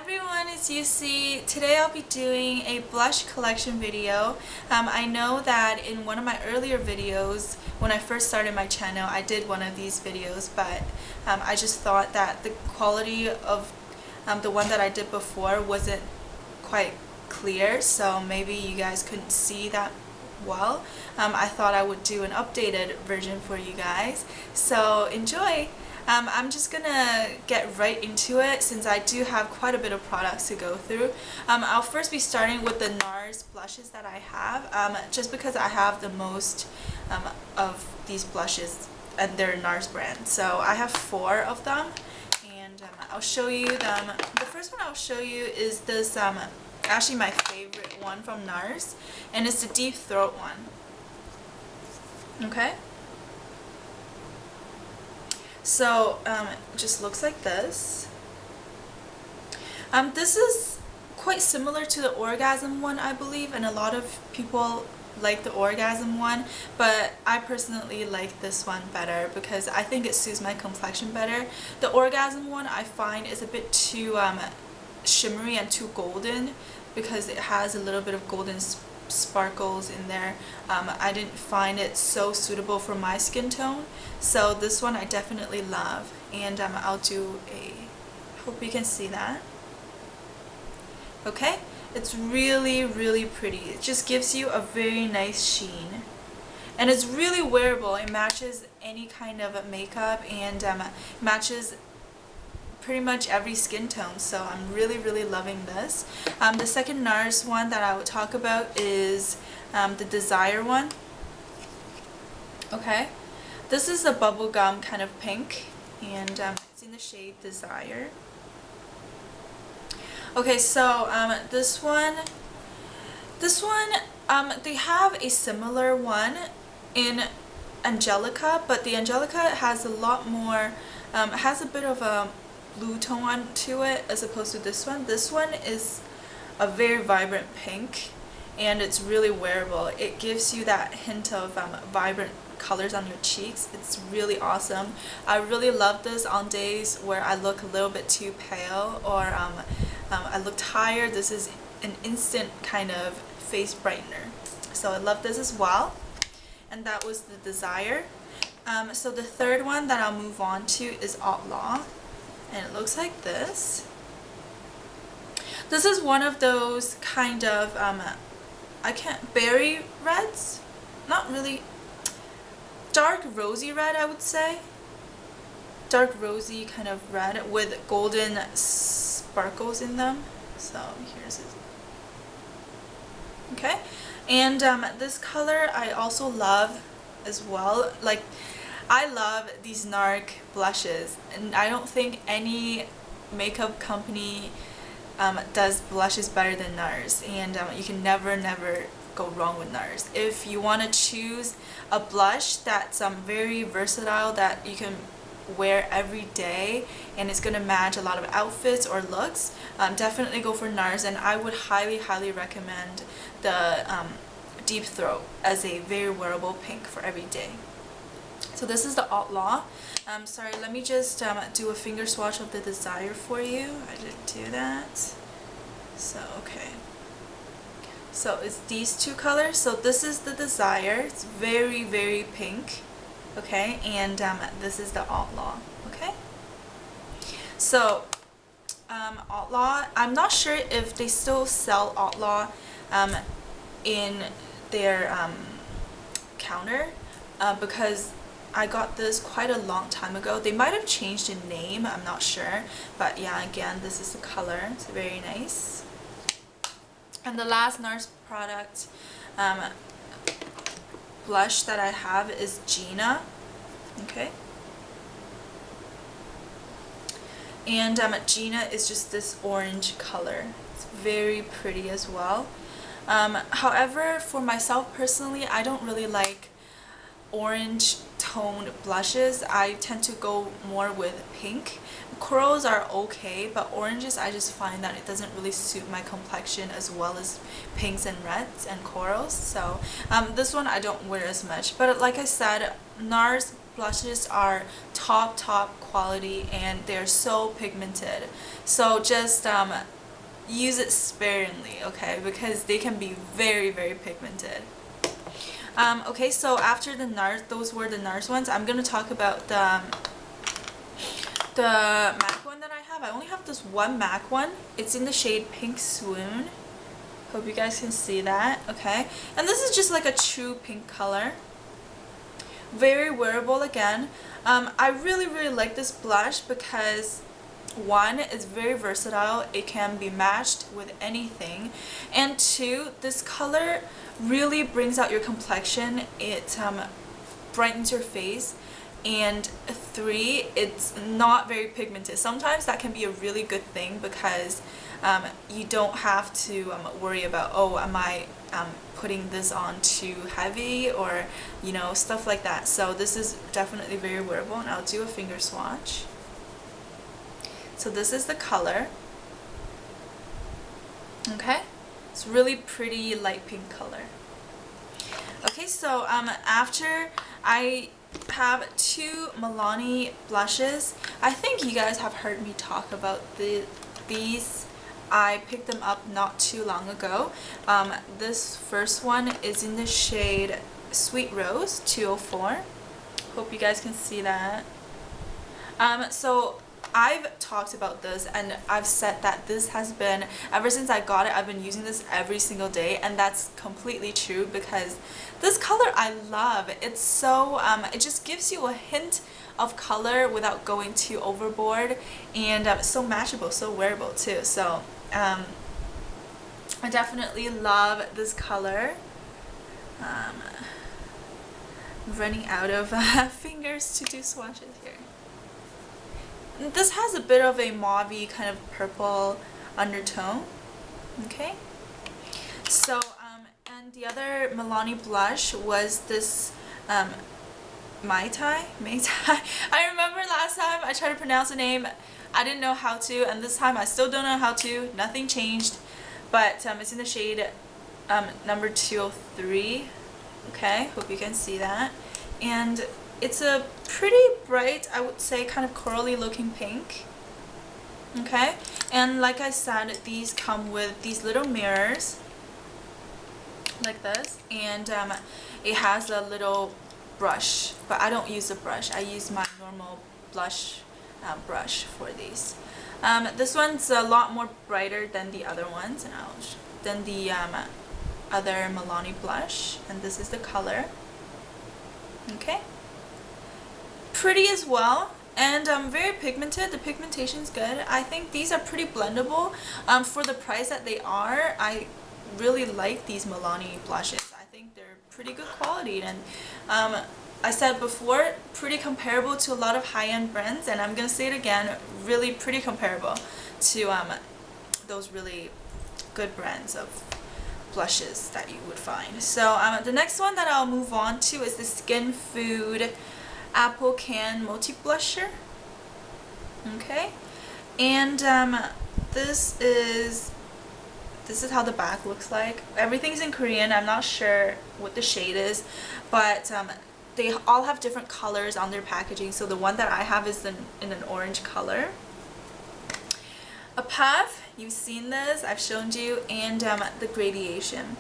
everyone, it's UC. Today I'll be doing a blush collection video. I know that in one of my earlier videos, when I first started my channel, I did one of these videos, but I just thought that the quality of the one that I did before wasn't quite clear, so maybe you guys couldn't see that well. I thought I would do an updated version for you guys, so enjoy! I'm just gonna get right into it since I do have quite a bit of products to go through. I'll first be starting with the NARS blushes that I have, just because I have the most of these blushes and they're NARS brand. So I have 4 of them, and I'll show you them. The first one I'll show you is this, actually my favorite one from NARS, and it's the Deep Throat one. Okay? So it just looks like this. This is quite similar to the Orgasm one, I believe, and a lot of people like the Orgasm one, but I personally like this one better because I think it suits my complexion better. The Orgasm one I find is a bit too shimmery and too golden because it has a little bit of golden sparkles in there. I didn't find it so suitable for my skin tone, so this one I definitely love, and I'll do hope you can see that. Okay, it's really pretty. It just gives you a very nice sheen, and it's really wearable. It matches any kind of makeup and matches pretty much every skin tone, so I'm really loving this. The second NARS one that I would talk about is the Desire one. Okay, this is a bubblegum kind of pink, and it's in the shade Desire. Okay, so this one they have a similar one in Angelica, but the Angelica has a lot more, has a bit of a blue tone to it as opposed to this one. This one is a very vibrant pink, and it's really wearable. It gives you that hint of vibrant colors on your cheeks. It's really awesome. I really love this on days where I look a little bit too pale or I look tired. This is an instant kind of face brightener. So I love this as well. And that was the Desire. So the third one that I'll move on to is Outlaw. And it looks like this. This is one of those kind of berry reds, not really, dark rosy red, I would say. Dark rosy kind of red with golden sparkles in them. So here's it. Okay, and this color I also love as well. Like, I love these NARS blushes, and I don't think any makeup company does blushes better than NARS, and you can never go wrong with NARS. If you want to choose a blush that's very versatile, that you can wear every day and it's going to match a lot of outfits or looks, definitely go for NARS, and I would highly recommend the Deep Throat as a very wearable pink for every day. So this is the Outlaw. Sorry, let me just do a finger swatch of the Desire for you. I didn't do that. So, okay. So it's these two colors. So this is the Desire. It's very pink. Okay, and this is the Outlaw. Okay. So Outlaw, I'm not sure if they still sell Outlaw in their counter, because I got this quite a long time ago. They might have changed the name, I'm not sure, but yeah, again, this is the color. It's very nice. And the last NARS product blush that I have is Gina. Okay, and Gina is just this orange color. It's very pretty as well. However, for myself personally, I don't really like orange toned blushes. I tend to go more with pink. Corals are okay, but oranges, I just find that it doesn't really suit my complexion as well as pinks and reds and corals. So this one I don't wear as much, but like I said, NARS blushes are top quality and they're so pigmented. So just use it sparingly, okay, because they can be very, very pigmented. Okay, so after the NARS, those were the NARS ones. I'm gonna talk about the MAC one that I have. I only have this one MAC one. It's in the shade Pink Swoon. Hope you guys can see that, okay? And this is just like a true pink color. Very wearable again. I really, really like this blush because one, it's very versatile. It can be matched with anything. And two, this color really brings out your complexion. It brightens your face. And three, it's not very pigmented. Sometimes that can be a really good thing because you don't have to worry about, oh, am I putting this on too heavy, or you know, stuff like that. So this is definitely very wearable, and I'll do a finger swatch. So this is the color. Okay, it's really pretty light pink color. Okay, so after I have two Milani blushes. I think you guys have heard me talk about these. I picked them up not too long ago. This first one is in the shade Sweet Rose 204. Hope you guys can see that. So I've talked about this, and I've said that this has been, ever since I got it, I've been using this every single day, and that's completely true because this color I love. It's so, it just gives you a hint of color without going too overboard, and so matchable, so wearable too. So I definitely love this color. I'm running out of fingers to do swatches here. This has a bit of a mauve-y kind of purple undertone. Okay, so and the other Milani blush was this Mai Tai. I remember last time I tried to pronounce the name, I didn't know how to, and this time I still don't know how to. Nothing changed, but it's in the shade number 203. Okay, hope you can see that. And it's a pretty bright, I would say, kind of corally looking pink. Okay, and like I said, these come with these little mirrors like this, and it has a little brush, but I don't use a brush. I use my normal blush brush for these. This one's a lot more brighter than the other ones, than the other Milani blush, and this is the color. Okay, pretty as well, and very pigmented. The pigmentation's good. I think these are pretty blendable for the price that they are. I really like these Milani blushes. I think they're pretty good quality, and I said before, pretty comparable to a lot of high-end brands, and I'm gonna say it again, really pretty comparable to those really good brands of blushes that you would find. So the next one that I'll move on to is the Skinfood Apple Can Multi Blusher. Okay, and this is how the back looks like. Everything's in Korean. I'm not sure what the shade is, but they all have different colors on their packaging. So the one that I have is in an orange color. A puff, you've seen this, I've shown you, and the gradation.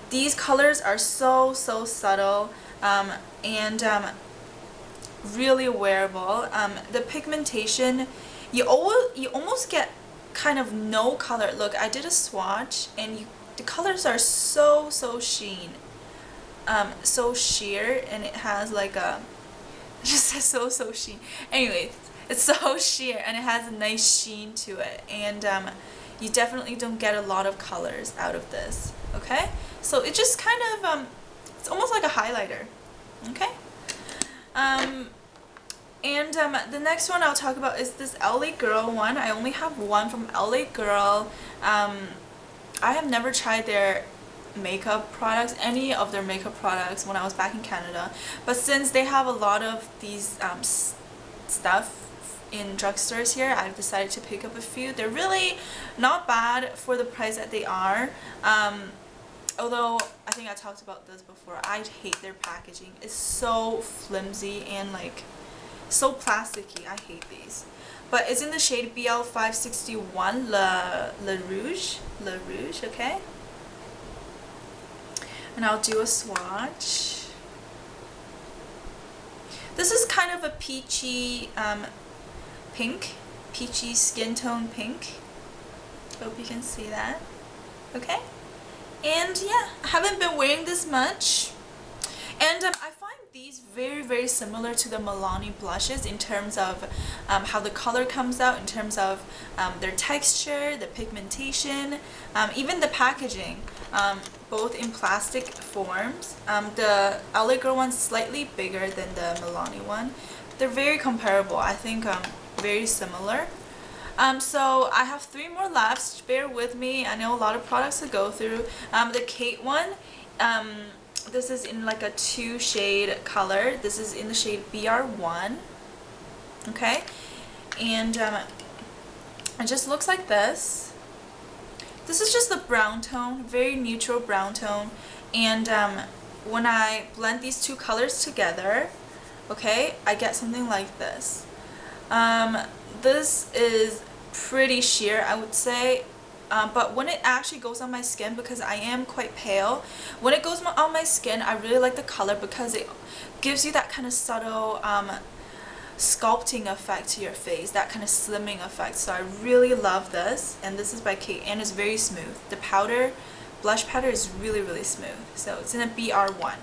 These colors are so subtle and really wearable. The pigmentation, you almost get kind of no color. Look, I did a swatch, and the colors are so sheen, so sheer, and it has like a, it just says so sheen. Anyway, it's so sheer, and it has a nice sheen to it, and you definitely don't get a lot of colors out of this. Okay, so it just kind of it's almost like a highlighter. Okay, and the next one I'll talk about is this LA Girl one. I only have one from LA Girl. I have never tried their makeup products, any of their makeup products, when I was back in Canada, but since they have a lot of these stuff in drugstores here, I've decided to pick up a few. They're really not bad for the price that they are. Although I think I talked about this before, I hate their packaging. It's so flimsy and like so plasticky. I hate these. but it's in the shade BL561 Le Rouge, okay? And I'll do a swatch. This is kind of a peachy pink, peachy skin tone pink. Hope you can see that. Okay? And yeah, I haven't been wearing this much. And I find these very similar to the Milani blushes in terms of how the color comes out, in terms of their texture, the pigmentation, even the packaging, both in plastic forms. The LA Girl one's slightly bigger than the Milani one. They're very comparable. I think very similar. So I have 3 more left. Bear with me. I know a lot of products to go through. The Kate one, this is in like a 2 shade color. This is in the shade BR1. Okay, and it just looks like this. This is just the brown tone, very neutral brown tone. And when I blend these 2 colors together, okay, I get something like this. This is pretty sheer, I would say, but when it actually goes on my skin, because I am quite pale, when it goes on my skin, I really like the color because it gives you that kind of subtle sculpting effect to your face, that kind of slimming effect. So I really love this, and this is by Kate, and it's very smooth. The powder, blush powder is really smooth. So it's in a BR1.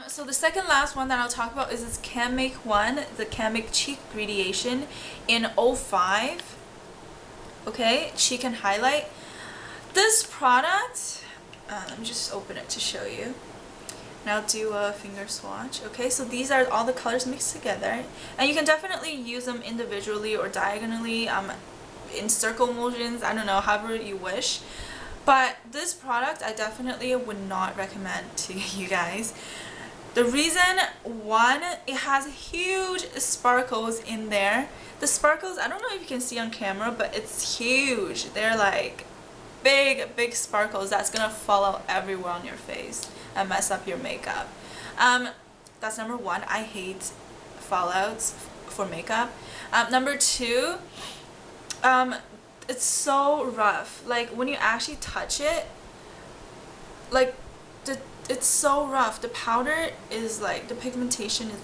So the second last one that I'll talk about is this CanMake one, the CanMake Cheek Gradation in 05. Okay, cheek and highlight. This product, let me just open it to show you. And I'll do a finger swatch. Okay, so these are all the colors mixed together, and you can definitely use them individually or diagonally, in circle motions, I don't know, however you wish. But this product I definitely would not recommend to you guys. The reason, one, it has huge sparkles in there. The sparkles, I don't know if you can see on camera, but it's huge. They're like big sparkles that's gonna fall out everywhere on your face and mess up your makeup. That's number 1. I hate fallouts for makeup. Number 2, it's so rough. Like when you actually touch it, like it's so rough. The powder is like, the pigmentation is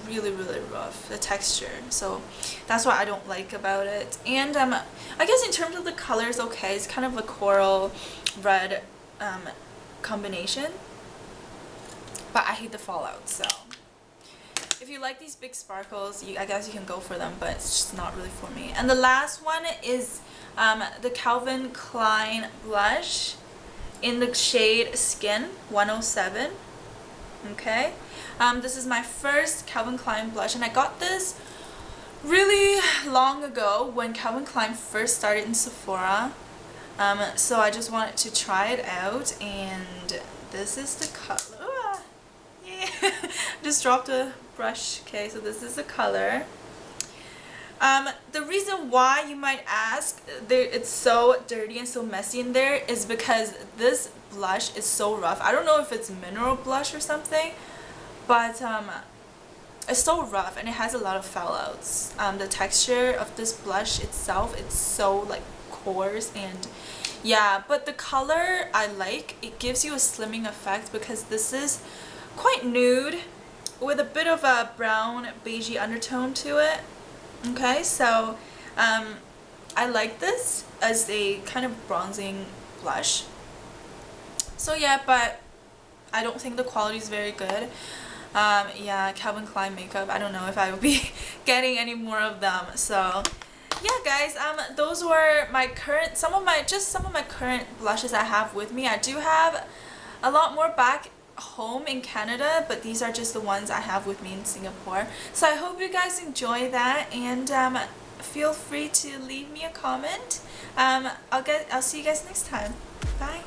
really rough, the texture. So that's what I don't like about it. And I guess in terms of the color, it's okay. It's kind of a coral red combination, but I hate the fallout. So if you like these big sparkles, I guess you can go for them, but it's just not really for me. And the last one is the Calvin Klein blush in the shade Skin 107. Okay, this is my first Calvin Klein blush, and I got this really long ago when Calvin Klein first started in Sephora. So I just wanted to try it out, and this is the color. Yeah. Just dropped a brush. Okay, so this is the color. The reason why, you might ask, it's so dirty and so messy in there is because this blush is so rough. I don't know if it's mineral blush or something, but it's so rough and it has a lot of fallouts. The texture of this blush itself, it's so like coarse, and yeah, but the color I like. It gives you a slimming effect because this is quite nude with a bit of a brown beigey undertone to it. Okay, so I like this as a kind of bronzing blush. So yeah, but I don't think the quality is very good. Yeah, Calvin Klein makeup, I don't know if I will be getting any more of them. So yeah guys, those were my current, some of my current blushes I have with me. I do have a lot more back home in Canada, but these are just the ones I have with me in Singapore. So I hope you guys enjoy that, and feel free to leave me a comment. I'll see you guys next time. Bye.